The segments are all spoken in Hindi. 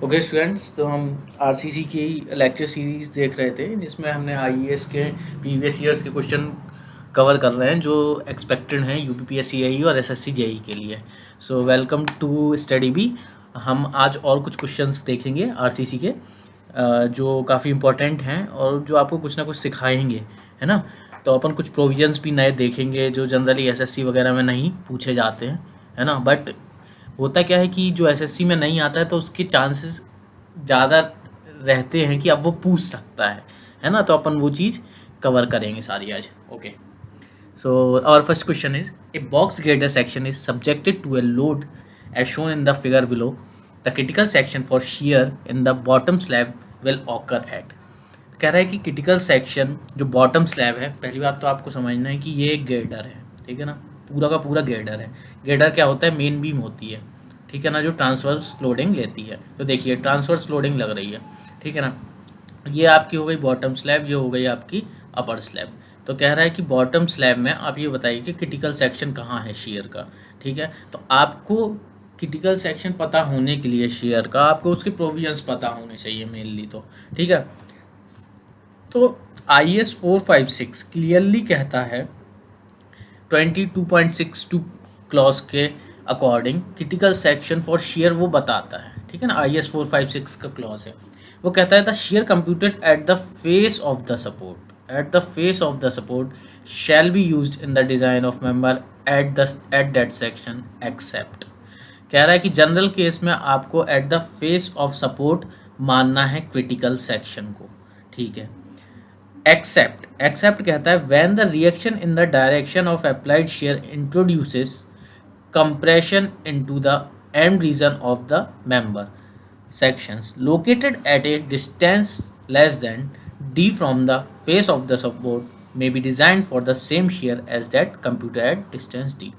ओके स्टूडेंट्स, तो हम आरसीसी की लेक्चर सीरीज़ देख रहे थे जिसमें हमने आईएएस के प्रीवियस ईयर्स के क्वेश्चन कवर कर रहे हैं जो एक्सपेक्टेड हैं यूपीपीएससी जेईई और एसएससी जेईई के लिए। So welcome to study B. हम आज और कुछ क्वेश्चंस देखेंगे आरसीसी के जो काफ़ी इंपॉर्टेंट हैं और जो आपको कुछ ना कुछ सिखाएंगे, है ना। तो अपन कुछ प्रोविजंस भी नए देखेंगे जो जनरली एसएससी वगैरह में नहीं पूछे जाते हैं, है ना। बट होता क्या है कि जो एसएससी में नहीं आता है तो उसके चांसेस ज़्यादा रहते हैं कि अब वो पूछ सकता है ना। तो अपन वो चीज़ कवर करेंगे सारी आज। Okay, so our first question is a box girder section is subjected to a load as shown in the figure below. The critical section for shear in the bottom slab will occur at. कह रहा है कि क्रिटिकल सेक्शन जो बॉटम स्लैब है, पहली बात तो आपको समझना है कि ये एक गर्डर है, ठीक है ना। पूरा का पूरा गर्डर है। गर्डर क्या होता है? मेन बीम होती है, ठीक है ना, जो ट्रांसवर्स लोडिंग लेती है। तो देखिए ट्रांसवर्स लोडिंग लग रही है, ठीक है ना। ये आपकी हो गई बॉटम स्लैब, ये हो गई आपकी अपर स्लैब। तो कह रहा है कि बॉटम स्लैब में आप ये बताइए कि क्रिटिकल सेक्शन कहाँ है शेयर का, ठीक है। तो आपको क्रिटिकल सेक्शन पता होने के लिए शेयर का आपको उसके प्रोविजंस पता होने चाहिए मेनली, तो ठीक है। तो IS 456 क्लियरली कहता है 22.62 क्लॉज के according critical section for share वो बताता है, ठीक है ना। IS 456 का क्लॉज है, वो कहता है the shear computed at the face of the support shall be used in the design of member at that section except. कह रहा है कि जनरल केस में आपको at the face of support मानना है क्रिटिकल सेक्शन को, ठीक है। एक्सेप्ट कहता है when the reaction in the direction of applied shear introduces compression into the end region of the member sections located at a distance less than d from the face of the support may be designed for the same shear as that computed at distance d।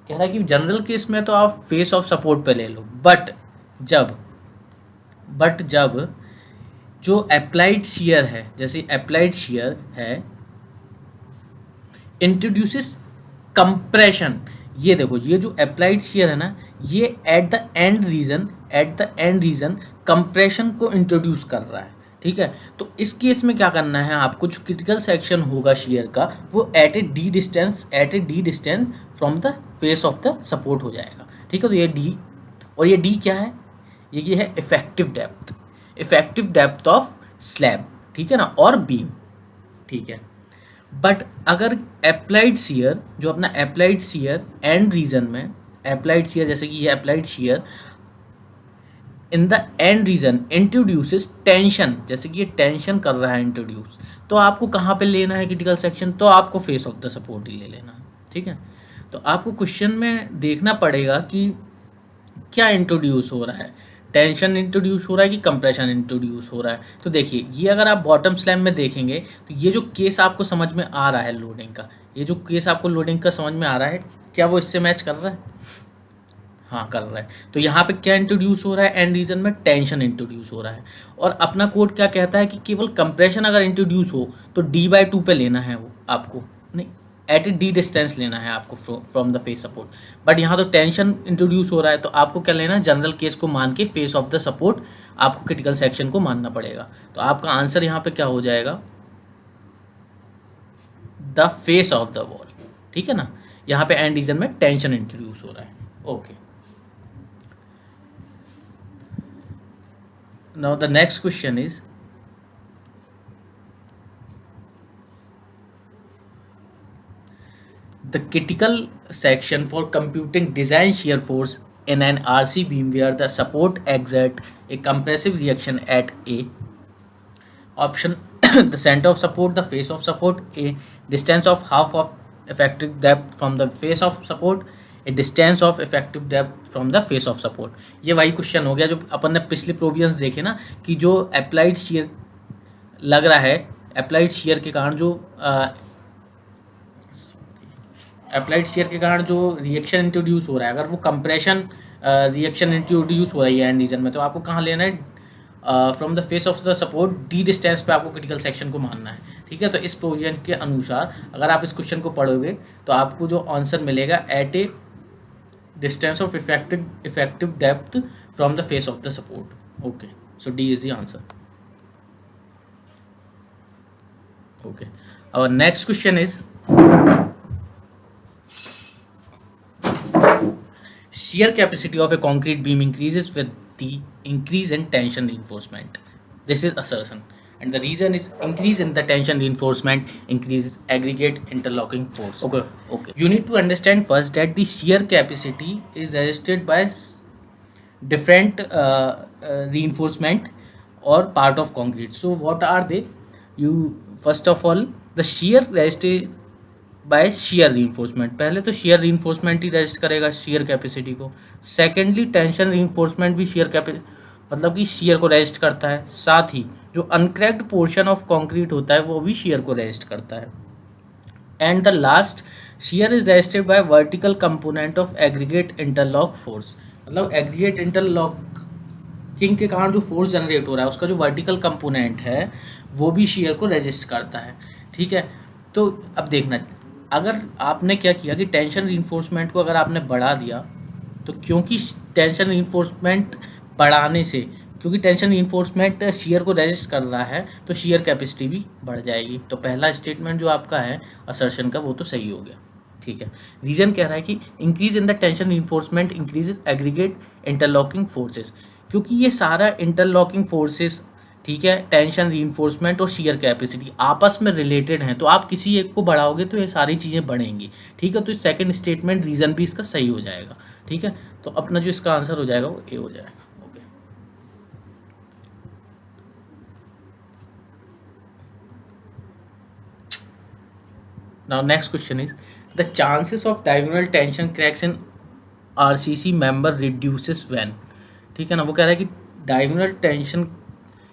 कह रहा है कि जनरल केस में तो आप फेस ऑफ सपोर्ट पे ले लो, बट जब जो अप्लाइड शेयर है, जैसे अप्लाइड शेयर है इंट्रोड्यूसेस कंप्रेशन, ये देखो ये जो अप्लाइड शेयर है ना, ये at the end region compression को इंट्रोड्यूस कर रहा है, ठीक है। तो इस केस में क्या करना है आपको, जो क्रिटिकल सेक्शन होगा शेयर का वो at a D distance from the face of the support हो जाएगा, ठीक है। तो ये डी, और ये डी क्या है, ये है इफेक्टिव डेप्थ ऑफ स्लैब, ठीक है ना, और बीम, ठीक है। बट अगर अप्लाइड शेयर, जो अपना अप्लाइड शेयर एंड रीजन में अप्लाइड शेयर, जैसे कि ये applied shear in the end region introduces tension, जैसे कि ये टेंशन कर रहा है इंट्रोड्यूस, तो आपको कहाँ पे लेना है क्रिटिकल सेक्शन, तो आपको फेस ऑफ द सपोर्ट ही ले लेना है, ठीक है। तो आपको क्वेश्चन में देखना पड़ेगा कि क्या इंट्रोड्यूस हो रहा है, टेंशन इंट्रोड्यूस हो रहा है कि कंप्रेशन इंट्रोड्यूस हो रहा है। तो देखिए ये अगर आप बॉटम स्लैब में देखेंगे तो ये जो केस आपको समझ में आ रहा है लोडिंग का, ये जो केस आपको लोडिंग का समझ में आ रहा है, क्या वो इससे मैच कर रहा है? हाँ कर रहा है। तो यहाँ पे क्या इंट्रोड्यूस हो रहा है, एंड रीजन में टेंशन इंट्रोड्यूस हो रहा है। और अपना कोड क्या कहता है कि केवल कंप्रेशन अगर इंट्रोड्यूस हो तो d/2 पे लेना है वो आपको, नहीं एट ए डी डिस्टेंस लेना है आपको from the face support. But यहाँ तो टेंशन इंट्रोड्यूस हो रहा है, तो आपको क्या लेना है, जनरल केस को मान के फेस ऑफ द सपोर्ट आपको क्रिटिकल सेक्शन को मानना पड़ेगा। तो आपका आंसर यहाँ पे क्या हो जाएगा, the face of the wall, ठीक है ना। यहाँ पे एंड रीजन में टेंशन इंट्रोड्यूस हो रहा है। Okay, now the next question is the critical section for computing design shear force in an RC beam where the support exert a compressive reaction at a option the center of support, the face of support, a distance of half of effective depth from the face of support, A distance of effective depth from the face of support. ये वही क्वेश्चन हो गया जो अपन ने पिछले प्रोविजंस देखे ना, कि जो अप्लाइड शेयर लग रहा है, अप्लाइड शेयर के कारण जो रिएक्शन इंट्रोड्यूस हो रहा है, अगर वो कंप्रेशन रिएक्शन इंट्रोड्यूस हो रही है एंड रीजन में, तो आपको कहाँ लेना है, from the face of the support D distance पे आपको क्रिटिकल सेक्शन को मानना है, ठीक है। तो इस प्रोविजन के अनुसार अगर आप इस क्वेश्चन को पढ़ोगे तो आपको जो आंसर मिलेगा at a distance of effective depth from the face of the support, Okay, so D is the answer. Okay, our next question is, shear capacity of a concrete beam increases with the increase in tension reinforcement. This is assertion. And the reason is increase in the tension reinforcement increases aggregate interlocking force. Okay, okay. You need to understand first that the shear capacity is resisted by different reinforcement or part of concrete. So what are they? You first of all, the shear resisted by shear reinforcement. पहले तो shear reinforcement ही रेजिस्ट करेगा shear कैपेसिटी को. सेकेंडली टेंशन reinforcement भी shear मतलब कि shear को रेजिस्ट करता है. साथ ही जो अनक्रैक्ड पोर्शन ऑफ कंक्रीट होता है वो भी shear को रेजिस्ट करता है. And the last, shear is resisted bye vertical component of aggregate interlock force. मतलब एग्रीगेट इंटरलॉकिंग के कारण जो फोर्स जनरेट हो रहा है उसका जो वर्टिकल कंपोनेंट है वो भी shear को रेजिस्ट करता है. ठीक है, तो अब देखना, अगर आपने क्या किया कि टेंशन रीइंफोर्समेंट को अगर आपने बढ़ा दिया, तो क्योंकि टेंशन रीइंफोर्समेंट बढ़ाने से, क्योंकि टेंशन रीइंफोर्समेंट शेयर को रेजिस्ट कर रहा है तो शेयर कैपेसिटी भी बढ़ जाएगी. तो पहला स्टेटमेंट जो आपका है असर्शन का वो तो सही हो गया. ठीक है, रीजन कह रहा है कि increase in the tension reinforcement increases aggregate interlocking forces. क्योंकि ये सारा इंटरलॉकिंग फोर्सेस, ठीक है, टेंशन रीइंफोर्समेंट और शेयर कैपेसिटी आपस में रिलेटेड हैं, तो आप किसी एक को बढ़ाओगे तो ये सारी चीज़ें बढ़ेंगी. ठीक है, तो सेकंड स्टेटमेंट रीज़न भी इसका सही हो जाएगा. ठीक है, तो अपना जो इसका आंसर हो जाएगा वो ए हो जाएगा. Okay, now next question is, the chances of diagonal tension cracks in RCC member reduces when. ठीक है ना, वो कह रहा है कि डायगोनल टेंशन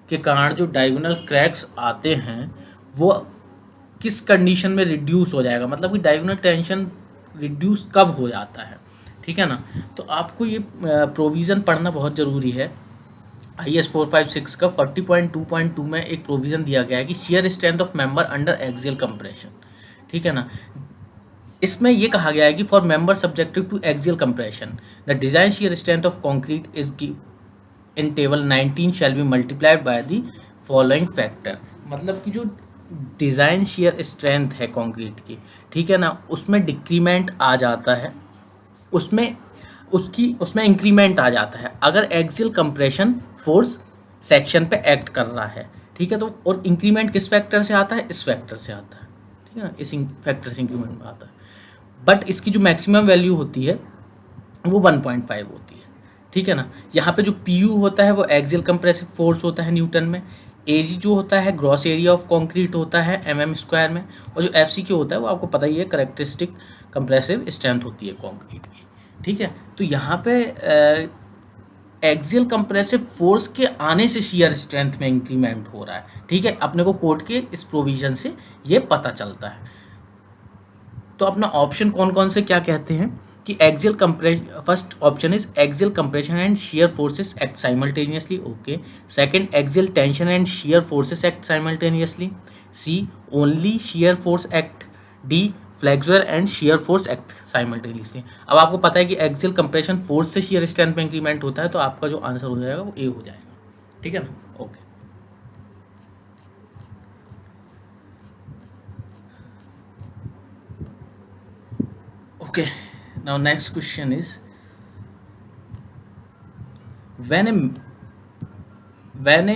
के कारण जो डायगोनल क्रैक्स आते हैं वो किस कंडीशन में रिड्यूस हो जाएगा, मतलब कि डायगोनल टेंशन रिड्यूस कब हो जाता है. ठीक है ना, तो आपको ये प्रोविज़न पढ़ना बहुत ज़रूरी है. IS 456 का 40.2.2 में एक प्रोविज़न दिया गया है कि shear strength of member under axial compression. ठीक है ना, इसमें ये कहा गया है कि for member subjected to axial compression the design shear strength of concrete is in table 19 shall be multiplied by the following factor. मतलब कि जो डिज़ाइन शेयर स्ट्रेंथ है कंक्रीट की, ठीक है ना, उसमें डिक्रीमेंट आ जाता है, उसमें इंक्रीमेंट आ जाता है अगर एक्सियल कंप्रेशन फोर्स सेक्शन पे एक्ट कर रहा है. ठीक है, तो और इंक्रीमेंट किस फैक्टर से आता है, इस फैक्टर से आता है. ठीक है ना, इस फैक्टर से इंक्रीमेंट आता है. बट इसकी जो मैक्सिमम वैल्यू होती है वो 1.5 होती है. ठीक है ना, यहाँ पे जो PU होता है वो एक्सियल कंप्रेसिव फोर्स होता है न्यूटन में. AG जो होता है ग्रॉस एरिया ऑफ कंक्रीट होता है mm² में. और जो FCQ होता है वो आपको पता ही है, करेक्टरिस्टिक कंप्रेसिव स्ट्रेंथ होती है कंक्रीट की. ठीक है, तो यहाँ पे एक्सियल कंप्रेसिव फोर्स के आने से शियर स्ट्रेंथ में इंक्रीमेंट हो रहा है. ठीक है, अपने को कोर्ट के इस प्रोविजन से ये पता चलता है. तो अपना ऑप्शन कौन कौन से क्या कहते हैं कि axial compression, first option is axial compression and shear forces act simultaneously. Okay, second axial tension and shear forces act simultaneously. C only shear force act. D flexural and shear force act simultaneously. अब आपको पता है कि एक्सियल कंप्रेशन फोर्स से शियर स्ट्रेंथ में इंक्रीमेंट होता है, तो आपका जो आंसर हो जाएगा वो ए हो जाएगा. ठीक है ना, okay. Okay, now next question is, when a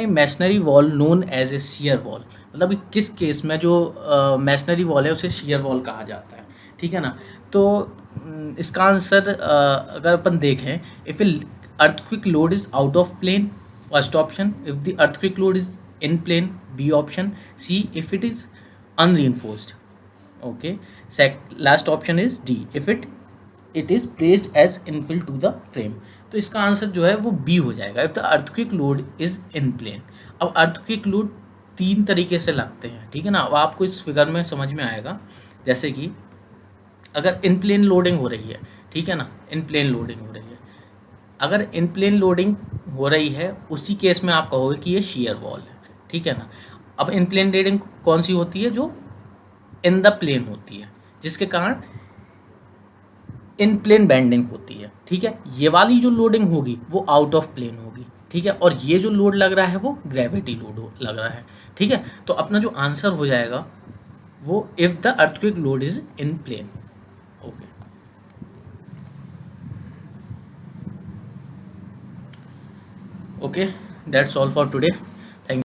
masonry wall known as a shear wall, मतलब कि किस केस में जो मैसनरी वॉल है उसे shear wall कहा जाता है. ठीक है ना, तो इसका आंसर अगर अपन देखें, if earthquake load is out of plane, first option. If the earthquake load is in plane, B option. C if it is unreinforced. Okay, last option is D if it is placed as infill to the frame. तो इसका आंसर जो है वो B हो जाएगा, if the earthquake load is in plane. अब अर्थक्वेक लोड 3 तरीके से लगते हैं. ठीक है ना, अब आपको इस फिगर में समझ में आएगा. जैसे कि अगर इन प्लेन लोडिंग हो रही है, ठीक है ना, इन प्लेन लोडिंग हो रही है, अगर इन प्लेन लोडिंग हो रही है उसी केस में आप कहोगे कि ये शेयर वॉल है. ठीक है ना, अब इन प्लेन लोडिंग कौन सी होती है, जो इन द प्लेन होती है, जिसके कारण इन प्लेन बेंडिंग होती है. ठीक है, ये वाली जो लोडिंग होगी वो आउट ऑफ प्लेन होगी. ठीक है, और ये जो लोड लग रहा है वो ग्रेविटी लोड लग रहा है। ठीक है, तो अपना जो आंसर हो जाएगा वो if the earthquake load is in plane. Okay, okay, that's all for today.